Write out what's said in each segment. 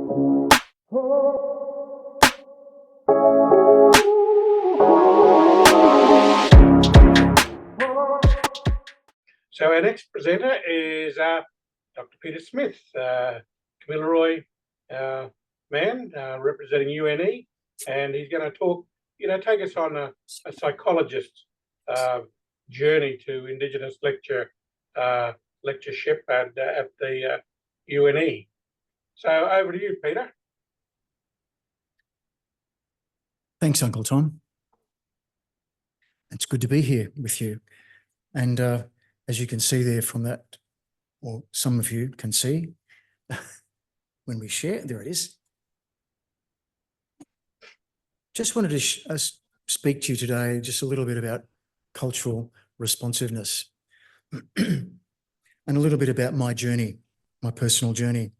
So our next presenter is Dr. Peter Smith, Gomeroi man representing UNE, and he's going to talk, take us on a psychologist journey to Indigenous lectureship at the UNE. So over to you, Peter. Thanks, Uncle Tom. It's good to be here with you. And as you can see there from that, or some of you can see, when we share, there it is. Just wanted to speak to you today just a little bit about cultural responsiveness and a little bit about my journey, my personal journey.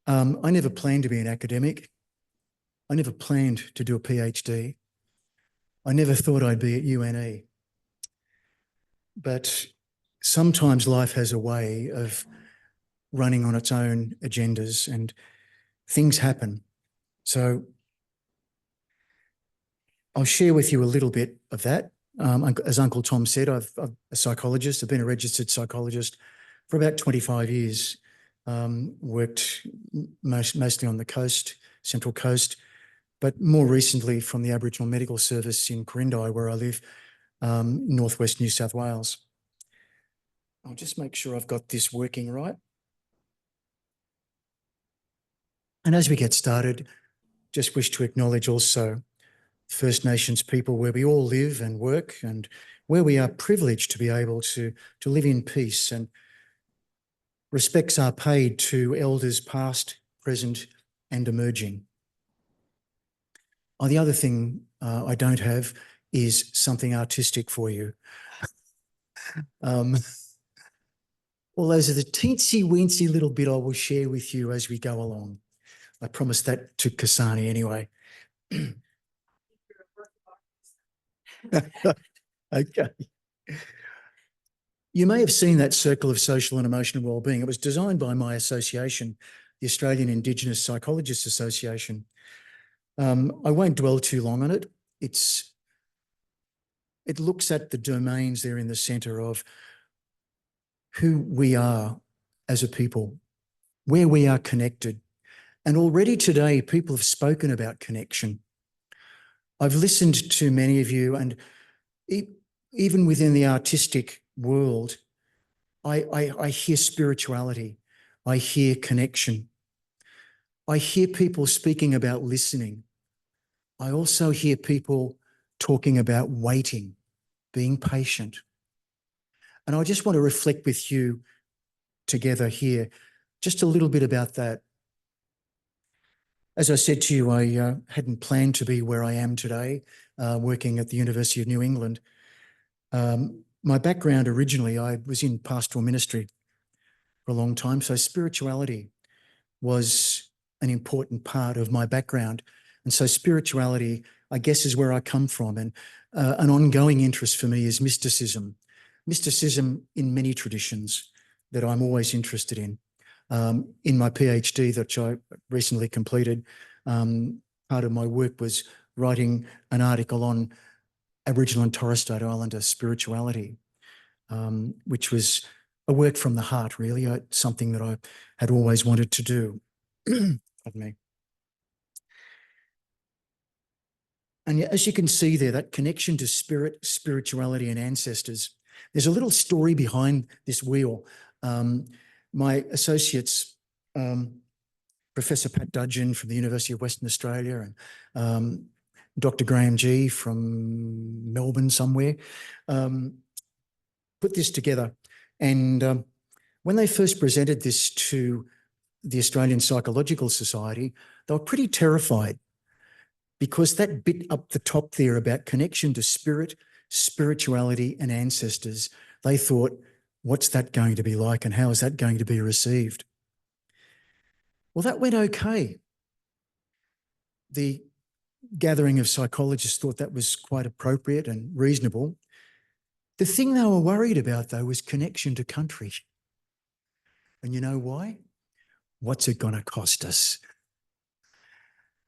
I never planned to be an academic. I never planned to do a PhD. I never thought I'd be at UNE. But sometimes life has a way of running on its own agendas and things happen. So I'll share with you a little bit of that. As Uncle Tom said, I'm a psychologist. I've been a registered psychologist for about 25 years. Worked mostly on the coast, Central Coast, but more recently from the Aboriginal Medical Service in Quirindi, where I live, northwest New South Wales. I'll just make sure I've got this working right. And as we get started, just wish to acknowledge also First Nations people where we all live and work, and where we are privileged to be able to live in peace, and respects are paid to elders past, present and emerging. Oh, the other thing I don't have is something artistic for you. Well, those are the teensy-weensy little bit I will share with you as we go along. I promised that to Kasani anyway. Okay. You may have seen that circle of social and emotional wellbeing. It was designed by my association, the Australian Indigenous Psychologists Association. I won't dwell too long on it. It looks at the domains there in the centre of who we are as a people, where we are connected. And already today, people have spoken about connection. I've listened to many of you, and even within the artistic world, I hear spirituality. I hear connection. I hear people speaking about listening. I also hear people talking about waiting, being patient. And I just want to reflect with you together here just a little bit about that. As I said to you, I hadn't planned to be where I am today, working at the University of New England. My background originally, I was in pastoral ministry for a long time, so spirituality was an important part of my background. And so spirituality, I guess, is where I come from. And an ongoing interest for me is mysticism. Mysticism in many traditions that I'm always interested in. In my PhD that I recently completed, part of my work was writing an article on Aboriginal and Torres Strait Islander spirituality, which was a work from the heart, really, something that I had always wanted to do. Pardon me. And as you can see there, that connection to spirit, spirituality and ancestors, there's a little story behind this wheel. My associates, Professor Pat Dudgeon from the University of Western Australia and Dr. Graham G from Melbourne somewhere, put this together. And when they first presented this to the Australian Psychological Society, they were pretty terrified, because that bit up the top there about connection to spirit, spirituality and ancestors, they thought, what's that going to be like and how is that going to be received? Well, that went okay. The gathering of psychologists thought that was quite appropriate and reasonable. The thing they were worried about, though, was connection to country. And you know why? What's it going to cost us?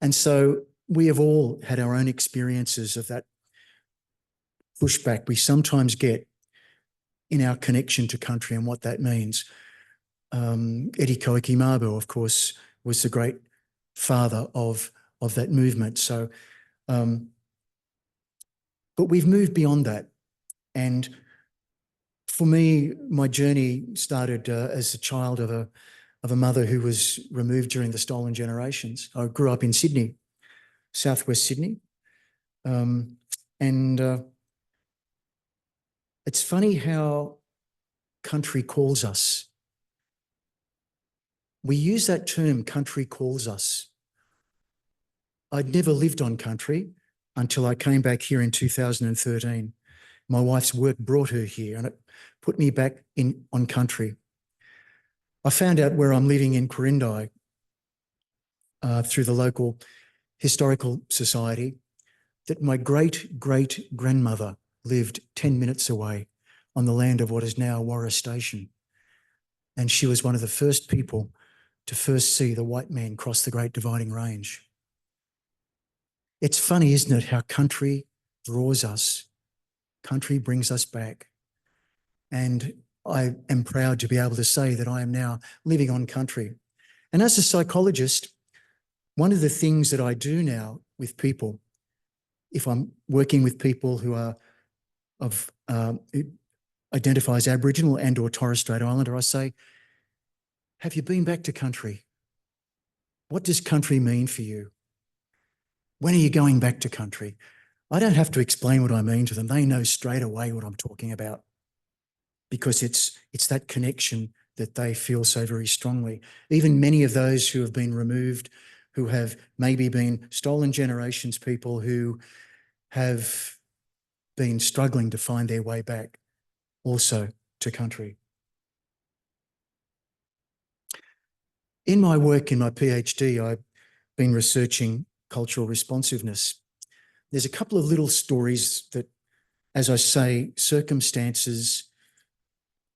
And so we have all had our own experiences of that pushback we sometimes get in our connection to country and what that means. Eddie Koiki-Mabo, of course, was the great father of that movement. So, but we've moved beyond that. And for me, my journey started as a child of a mother who was removed during the stolen generations. I grew up in Sydney, southwest Sydney. It's funny how country calls us. We use that term, country calls us. I'd never lived on country until I came back here in 2013. My wife's work brought her here and it put me back on country. I found out where I'm living in Quirindi through the local historical society that my great-great-grandmother lived 10 minutes away on the land of what is now Warra Station. And she was one of the first people to first see the white man cross the Great Dividing Range. It's funny, isn't it, how country draws us, country brings us back. And I am proud to be able to say that I am now living on country. And as a psychologist, one of the things that I do now with people, if I'm working with people who are identify as Aboriginal and or Torres Strait Islander, I say, have you been back to country? What does country mean for you? When are you going back to country? I don't have to explain what I mean to them. They know straight away what I'm talking about because it's that connection that they feel so very strongly. Even many of those who have been removed, who have maybe been stolen generations people who have been struggling to find their way back also to country. In my work, in my PhD, I've been researching cultural responsiveness. There's a couple of little stories that, as I say, circumstances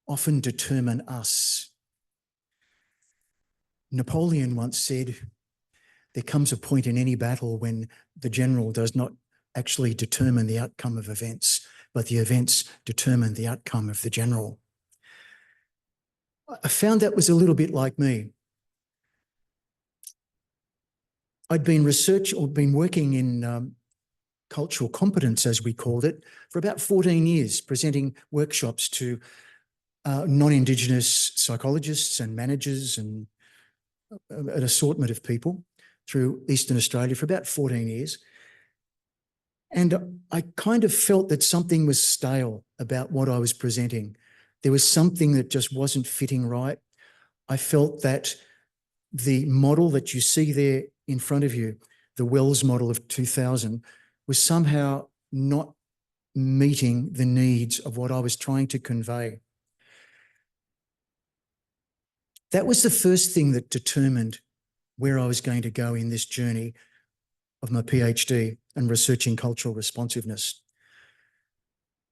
often determine us. Napoleon once said, there comes a point in any battle when the general does not actually determine the outcome of events, but the events determine the outcome of the general. I found that was a little bit like me. I'd been working in cultural competence, as we called it, for about 14 years, presenting workshops to non-Indigenous psychologists and managers and an assortment of people through Eastern Australia for about 14 years. And I kind of felt that something was stale about what I was presenting. There was something that just wasn't fitting right. I felt that the model that you see there in front of you, the Wells model of 2000, was somehow not meeting the needs of what I was trying to convey. That was the first thing that determined where I was going to go in this journey of my PhD and researching cultural responsiveness.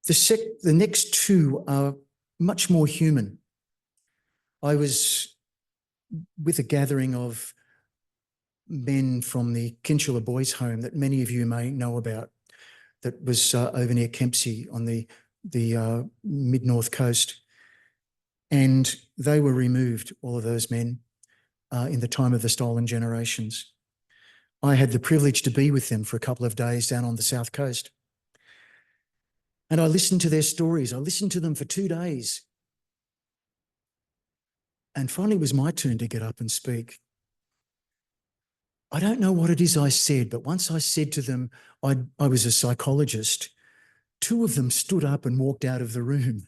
The next two are much more human. I was with a gathering of men from the Kinchula Boys' Home that many of you may know about, that was over near Kempsey on the mid-north coast. And they were removed, all of those men, in the time of the stolen generations. I had the privilege to be with them for a couple of days down on the south coast. And I listened to their stories. I listened to them for 2 days. And finally it was my turn to get up and speak. I don't know what it is I said, but once I said to them I was a psychologist, 2 of them stood up and walked out of the room,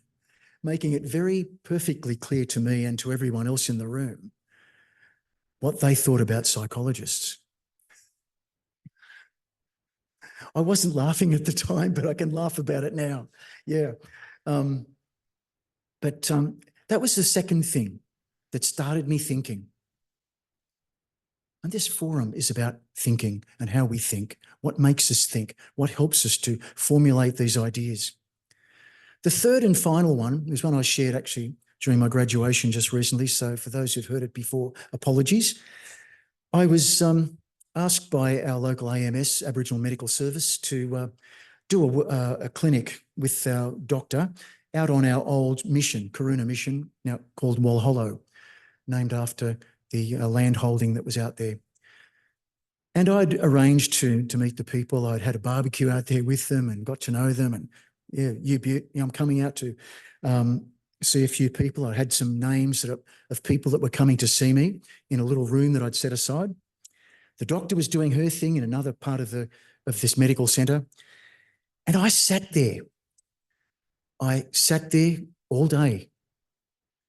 making it very perfectly clear to me and to everyone else in the room what they thought about psychologists. I wasn't laughing at the time, but I can laugh about it now. Yeah. But that was the second thing that started me thinking. And this forum is about thinking and how we think, what makes us think, what helps us to formulate these ideas. The third and final one is one I shared actually during my graduation just recently. So for those who've heard it before, apologies. I was asked by our local AMS, Aboriginal Medical Service, to do a clinic with our doctor out on our old mission, Karuna mission, now called Walhollow, named after the land holding that was out there. And I'd arranged to meet the people. I'd had a barbecue out there with them and got to know them. And yeah, I'm coming out to see a few people. I had some names of people that were coming to see me in a little room that I'd set aside. The doctor was doing her thing in another part of this medical centre. And I sat there. I sat there all day.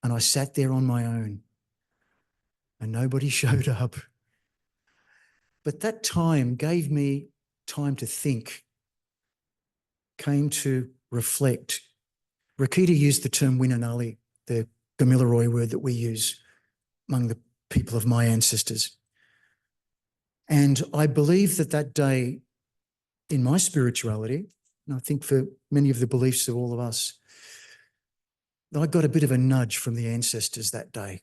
And I sat there on my own. And nobody showed up. But that time gave me time to think, came to reflect. Rakita used the term Winanali, the Gomeroi word that we use among the people of my ancestors. And I believe that day in my spirituality, and I think for many of the beliefs of all of us, I got a bit of a nudge from the ancestors that day.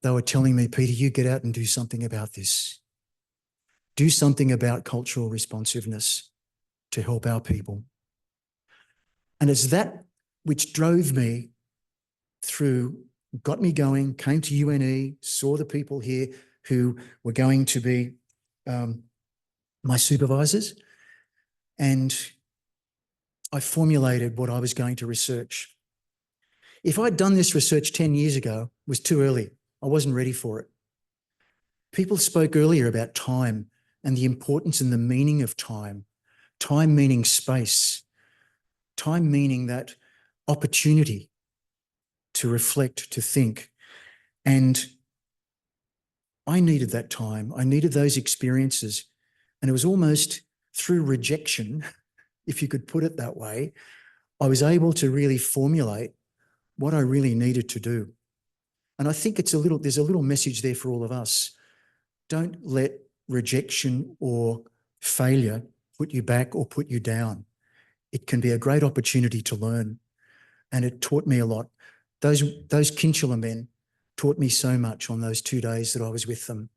They were telling me, Peter, you get out and do something about this. Do something about cultural responsiveness to help our people. And it's that which drove me through, got me going, came to UNE, saw the people here who were going to be my supervisors, and I formulated what I was going to research. If I'd done this research 10 years ago, it was too early. I wasn't ready for it. People spoke earlier about time and the importance and the meaning of time. Time meaning space. Time meaning that opportunity to reflect, to think. And I needed that time. I needed those experiences. And it was almost through rejection, if you could put it that way, I was able to really formulate what I really needed to do. And I think there's a little message there for all of us. Don't let rejection or failure put you back or put you down. It can be a great opportunity to learn. And it taught me a lot. Those Kinchula men taught me so much on those 2 days that I was with them.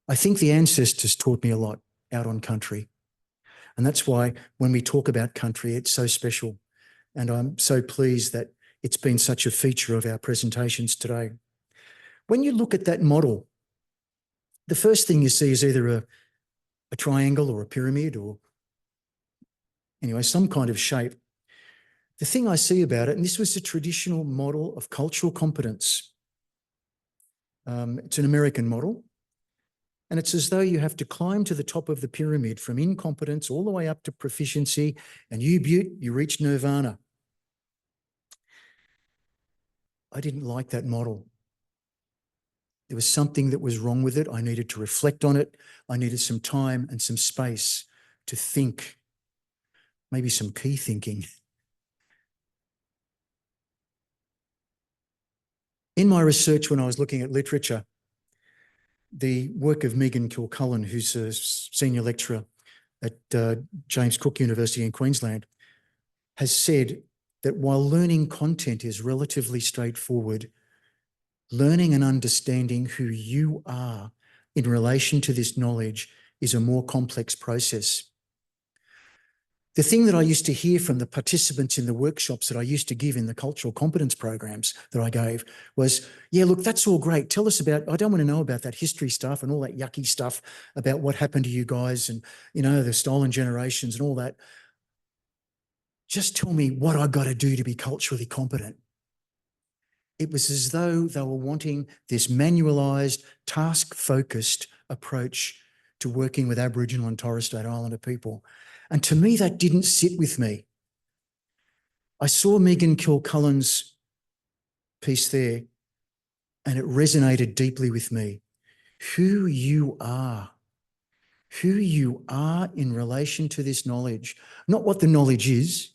I think the ancestors taught me a lot out on country. And that's why when we talk about country, it's so special. And I'm so pleased that it's been such a feature of our presentations today. When you look at that model, the first thing you see is either a triangle or a pyramid or anyway, some kind of shape. The thing I see about it, and this was the traditional model of cultural competence. It's an American model. And it's as though you have to climb to the top of the pyramid from incompetence all the way up to proficiency, and you reach nirvana. I didn't like that model. There was something that was wrong with it. I needed to reflect on it. I needed some time and some space to think, maybe some key thinking. In my research, when I was looking at literature, the work of Megan Kilcullen, who's a senior lecturer at James Cook University in Queensland, has said that while learning content is relatively straightforward, learning and understanding who you are in relation to this knowledge is a more complex process. The thing that I used to hear from the participants in the workshops that I used to give in the cultural competence programs that I gave was, yeah, look, that's all great. Tell us about, I don't want to know about that history stuff and all that yucky stuff about what happened to you guys and, you know, the stolen generations and all that. Just tell me what I got to do to be culturally competent. It was as though they were wanting this manualised, task-focused approach to working with Aboriginal and Torres Strait Islander people. And to me, that didn't sit with me. I saw Megan Kilcullen's piece there and it resonated deeply with me. Who you are in relation to this knowledge, not what the knowledge is,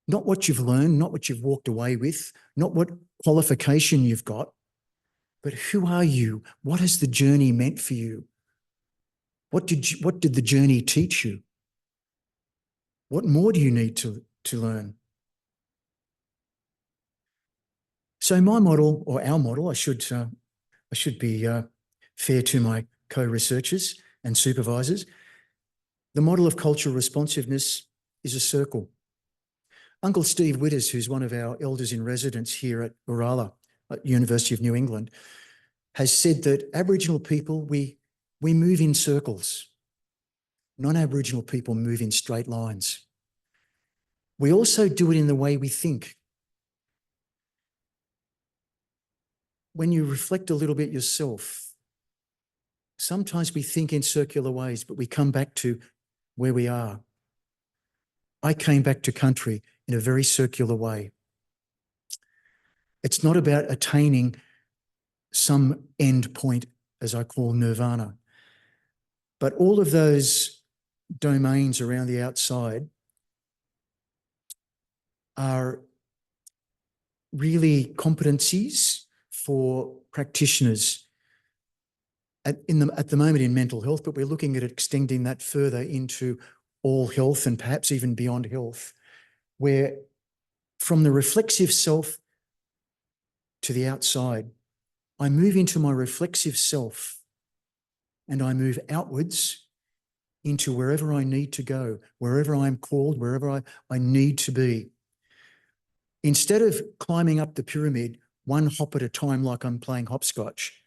not what you've learned, not what you've walked away with, not what qualification you've got, but who are you? What has the journey meant for you? What did the journey teach you? What more do you need to learn? So my model, or our model, I should be fair to my co-researchers and supervisors. The model of cultural responsiveness is a circle. Uncle Steve Witters, who's one of our elders in residence here at Djurali, at University of New England, has said that Aboriginal people, we move in circles. Non-Aboriginal people move in straight lines. We also do it in the way we think. When you reflect a little bit yourself, sometimes we think in circular ways, but we come back to where we are. I came back to country in a very circular way. It's not about attaining some end point, as I call nirvana, but all of those domains around the outside are really competencies for practitioners at the moment in mental health, but we're looking at extending that further into all health and perhaps even beyond health, where from the reflexive self to the outside, I move into my reflexive self and I move outwards into wherever I need to go, wherever I'm called, wherever I need to be. Instead of climbing up the pyramid one hop at a time like I'm playing hopscotch,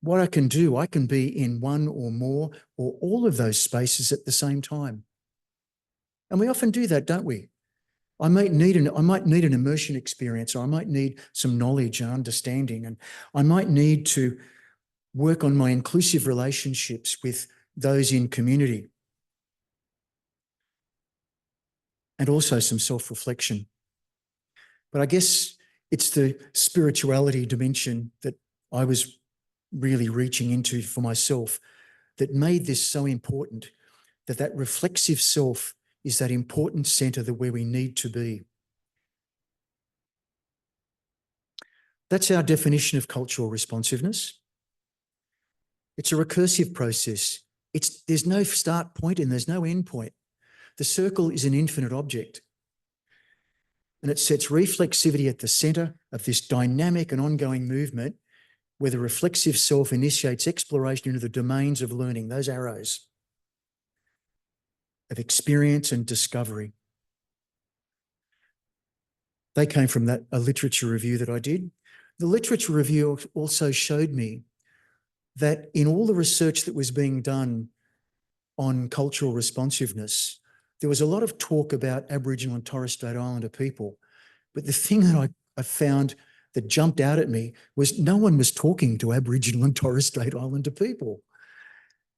what I can do, I can be in one or more or all of those spaces at the same time. And we often do that, don't we? I might need an immersion experience, or I might need some knowledge and understanding, and I might need to work on my inclusive relationships with those in community. And also some self-reflection. But I guess it's the spirituality dimension that I was really reaching into for myself that made this so important, that reflexive self is that important centre where we need to be. That's our definition of cultural responsiveness. It's a recursive process. There's no start point and there's no end point. The circle is an infinite object. And it sets reflexivity at the centre of this dynamic and ongoing movement where the reflexive self initiates exploration into the domains of learning, those arrows of experience and discovery. They came from a literature review that I did. The literature review also showed me that in all the research that was being done on cultural responsiveness, there was a lot of talk about Aboriginal and Torres Strait Islander people. But the thing that I found that jumped out at me was no one was talking to Aboriginal and Torres Strait Islander people.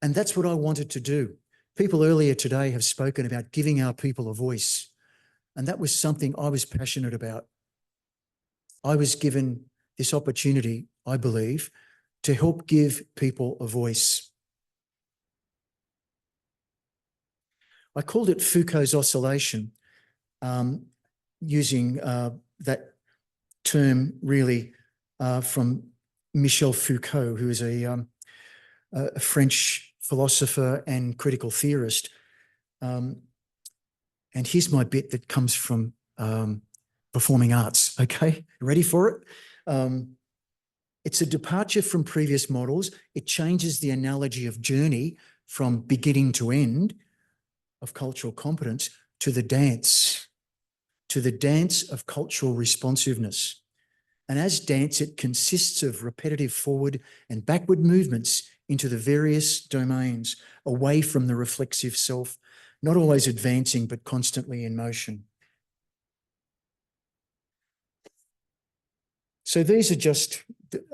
And that's what I wanted to do. People earlier today have spoken about giving our people a voice. And that was something I was passionate about. I was given this opportunity, I believe, to help give people a voice. I called it Foucault's oscillation, using that term really from Michel Foucault, who is a French philosopher and critical theorist. And here's my bit that comes from performing arts, okay? Ready for it? It's a departure from previous models. It changes the analogy of journey from beginning to end of cultural competence to the dance of cultural responsiveness. And as dance, it consists of repetitive forward and backward movements into the various domains, away from the reflexive self, not always advancing, but constantly in motion. So these are just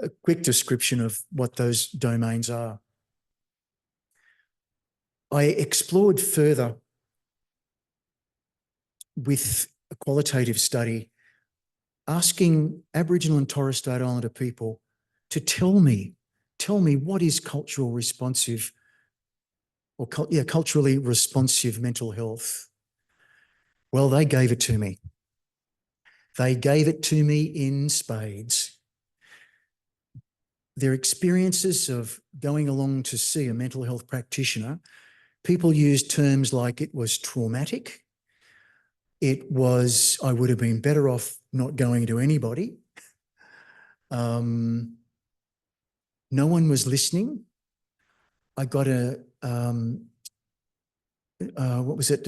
a quick description of what those domains are. I explored further with a qualitative study, asking Aboriginal and Torres Strait Islander people to tell me what is culturally responsive mental health. Well, they gave it to me. They gave it to me in spades. Their experiences of going along to see a mental health practitioner, people used terms like it was traumatic. It was, I would have been better off not going to anybody. No one was listening. I got what was it?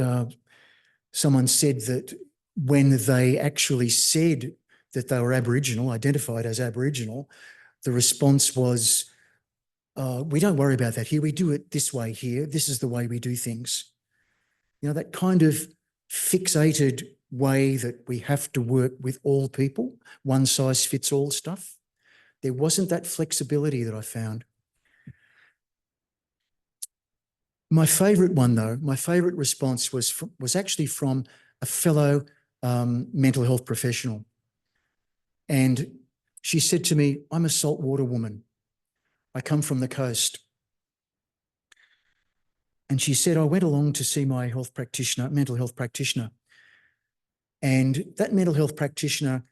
Someone said that when they actually said that they were Aboriginal, identified as Aboriginal, the response was, we don't worry about that here. We do it this way here. This is the way we do things. You know, that kind of fixated way that we have to work with all people, one size fits all stuff. There wasn't that flexibility that I found. My favourite one, though, my favourite response was actually from a fellow mental health professional. And she said to me, I'm a saltwater woman. I come from the coast. And she said, I went along to see my health practitioner, mental health practitioner. And that mental health practitioner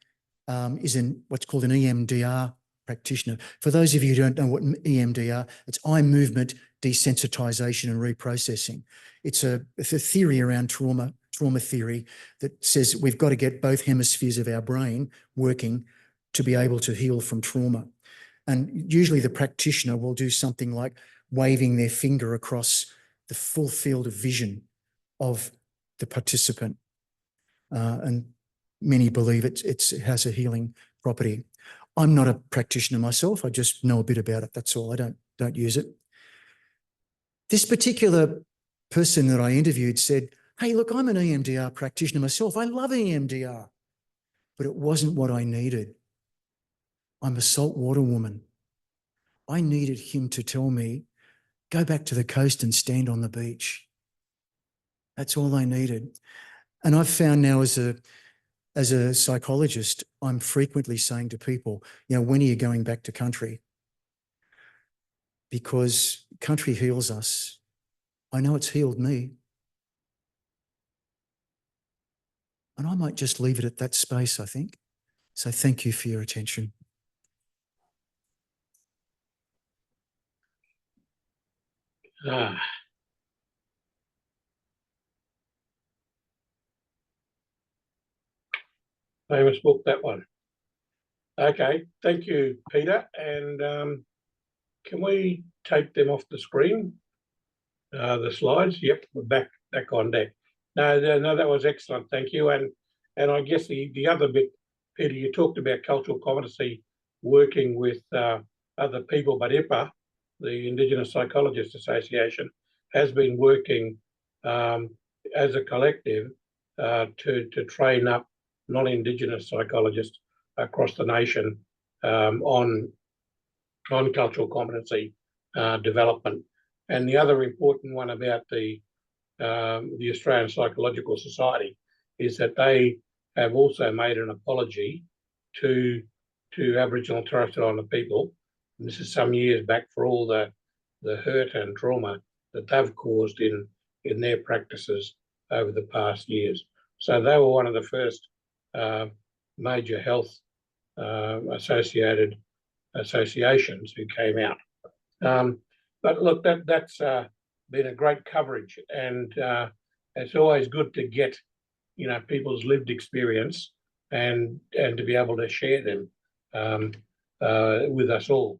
is what's called an EMDR practitioner. For those of you who don't know what EMDR, it's eye movement desensitization and reprocessing. It's a theory around trauma theory that says we've got to get both hemispheres of our brain working to be able to heal from trauma. And usually the practitioner will do something like waving their finger across the full field of vision of the participant. And many believe it has a healing property. I'm not a practitioner myself. I just know a bit about it. That's all. I don't use it. This particular person that I interviewed said, hey, look, I'm an EMDR practitioner myself. I love EMDR, but it wasn't what I needed. I'm a saltwater woman. I needed him to tell me, go back to the coast and stand on the beach. That's all I needed. And I've found now as a psychologist, I'm frequently saying to people, you know, when are you going back to country? Because country heals us. I know it's healed me. And I might just leave it at that space, I think. So thank you for your attention. Famous book, that one. Okay, thank you, Peter. And can we take them off the screen? The slides. Yep, we're back on deck. No, that was excellent. Thank you. And I guess the other bit, Peter, you talked about cultural competency working with other people, but IPA, the Indigenous Psychologist Association, has been working as a collective to train up non-Indigenous psychologists across the nation on cultural competency development. And the other important one about the Australian Psychological Society is that they have also made an apology to Aboriginal and Torres Strait Islander people. And this is some years back for all the hurt and trauma that they've caused in their practices over the past years. So they were one of the first major health associated associations who came out. But look, that's been a great coverage, and it's always good to get, you know, people's lived experience and to be able to share them with us all.